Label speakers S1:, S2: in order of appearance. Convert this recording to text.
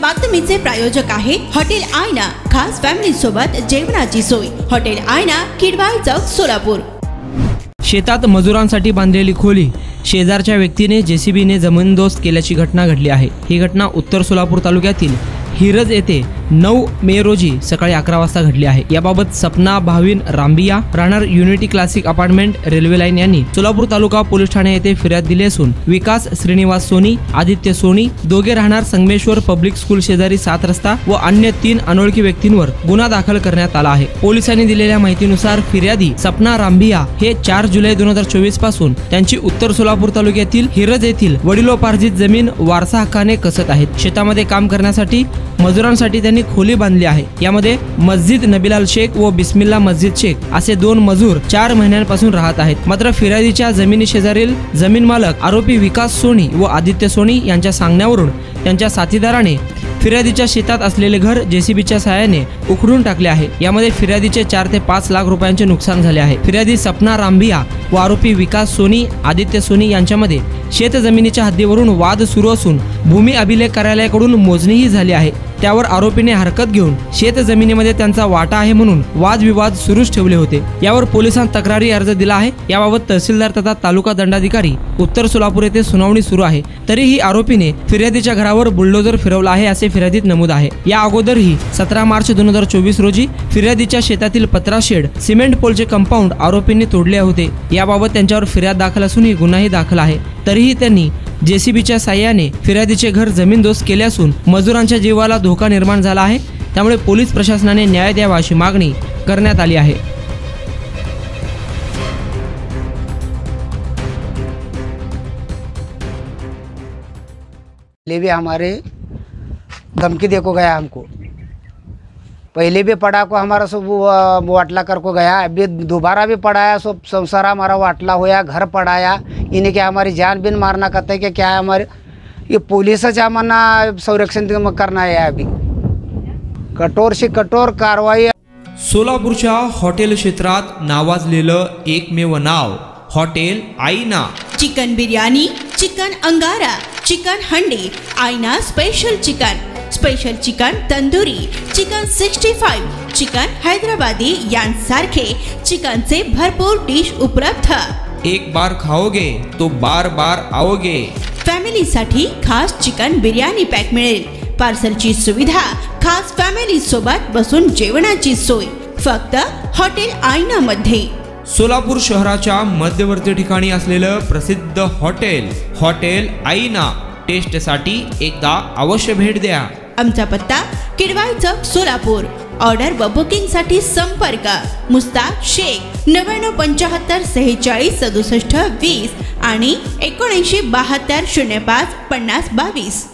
S1: बातमीचे प्रायोजक आहे हॉटेल आयना, खास फॅमिली सोबत जेवणाची सोय। हॉटेल आयना, किडवाई चौक, सोलापूर।
S2: शेतात मजुरांसाठी बांधलेली खोली शेजारच्या व्यक्तीने जेसीबीने जमीनदोस्त केल्याची घटना घडली आहे। ही घटना उत्तर सोलापूर तालुक्यातील हिरज येथे 9 मे रोजी सकाळी 11 वाजता घडली आहे। याबाबत सपना भाविन रांबिया राहणार unity classic apartment railway line यांनी सोलापूर तालुका पोलीस ठाणे येथे फिर्याद दिली असून विकास श्रीनिवास सोनी, आदित्य सोनी दोघे राहणार संगमेश्वर पब्लिक स्कूल शेजारी 7 रस्ता व अन्य 3 अनोळखी व्यक्तींवर गुन्हा दाखल करण्यात आला आहे। पोलिसांनी दिलेल्या माहितीनुसार फिर्यादी सपना रांबिया हे 4 जुलै 2024 पासून त्यांची उत्तर सोलापूर तालुक्यातील हिरज येथील वडिलोपार्जित जमीन वारसा हक्काने कसत आहेत। शेतामध्ये काम करण्यासाठी मजुरांसाठी त्यांनी खोली बांधली आहे। यामध्ये मस्जिद नबीलाल शेख व बिस्मिल्ला मस्जिद शेख असे 2 मजूर 4 महिन्यांपासून राहत आहेत। मात्र फिर्यादीच्या जमिनी शेजारील जमीन मालक आरोपी विकास सोनी व आदित्य सोनी यांच्या सांगण्यावरून त्यांच्या साथीदाराने फिर्यादीच्या शेतात असलेले घर जेसीबीच्या सहाय्याने उखडून टाकले आहे। यामध्ये फिर्यादीचे 4 ते 5 लाख रुपयांचे नुकसान झाले आहे। फिर्यादी सपना रांबिया व आरोपी विकास सोनी, आदित्य सोनी यांच्यामध्ये शेत जमिनीच्या हद्दीवरून वाद सुरू असून भूमी अभिलेख कार्यालयाकडून मोजणीही झाली आहे। त्यावर आरोपीने हरकत घेऊन शेत जमिनीमध्ये त्यांचा वाटा आहे म्हणून वादविवाद सुरूच ठेवले होते। यावर पोलिसांत तक्रारी अर्ज दिला आहे। याबाबत तहसीलदार तथा तालुका दंडाधिकारी उत्तर सोलापूर येथे सुनावणी सुरू आहे। तरीही आरोपीने फिर्यादीच्या घरावर बुलडोजर फिरवला आहे असे फिर्यादीत नमूद आहे। या अगोदरही 17 मार्च 2024 रोजी फिर्यादीच्या शेतातील पत्रा शेड, सिमेंट पोलचे कंपाऊंड आरोपींनी तोडले होते। याबाबत त्यांच्यावर फिर्याद दाखल असूनही गुन्हाही दाखल आहे। तरीही त्यांनी जेसीबीच्या साह्याने फिर्यादीचे घर जमीनदोस्त केले असून मजुरांच्या जीवाला धोका निर्माण झाला आहे। त्यामुळे पोलीस प्रशासनाने न्याय द्यावा अशी मागणी करण्यात आली आहे।
S3: ले भी हमारे धमकी दे को गया हमको, पहले भी पड़ा को हमारा सब वाटला कर को गया, अभी दोबारा भी पढ़ाया, सब संसार हमारा वाटला होया, घर पढ़ाया। इन्हें क्या हमारी जान बिन मारना कहते हैं कि क्या है हमारे ये पुलिस मना संरक्षण करना है। अभी कठोर से कठोर कारवाई।
S2: सोलापूरच्या हॉटेल क्षेत्रात नावाजलेलं एकमेव नाव हॉटेल आईना।
S1: चिकन बिर्याणी, चिकन अंगारा, चिकन हंडी, आईना special chicken tandoori, chicken 65, chicken Hyderabadi यांसारखे चिकनचे भरपूर डिश उपलब्ध।
S2: एक बार खाओगे तो बार बार आओगे।
S1: फॅमिली साठी खास चिकन बिर्याणी पॅक मिळेल। पार्सलची सुविधा, खास फॅमिली सोबत बसून जेवणाची सोय फक्त हॉटेल आईना मध्ये।
S2: सोलापूर शहराच्या मध्यवर्ती ठिकाणी असलेलं प्रसिद्ध हॉटेल आईना टेस्टसाठी एकदा अवश्य भेट द्या।
S1: आमचा पत्ता किडवाई चौक, सोलापूर। ऑर्डर व बुकिंग साठी संपर्क मुस्ताक शेख 99 75 46 67 20 आणि 79 72 05 50 22।